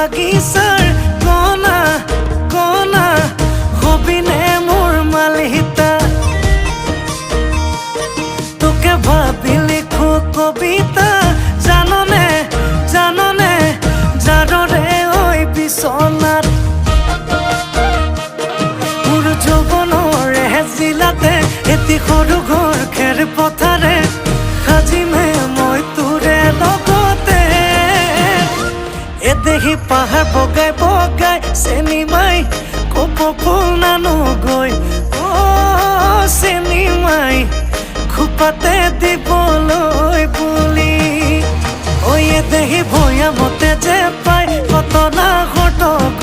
বাগিচাৰ কণা কণা হবিনে মোৰ মালিতা তোকে ভাবি লিখো কবিতা জাননে জাননে যাদৰে ঐ বিচনাত মোৰ যৌৱনৰে জিলাতে এটি সৰু ঘৰ খেৰ পথাৰে সাজিমে মই তোৰে লগতে এদেহি পাহাৰ বগাই বগাই চেনি মাই কপ ফুল নানো গৈ চেনি মাই খোপাতে দিবলৈ বুলি ঐ এদেহি ভৈয়ামতে যে পাই কত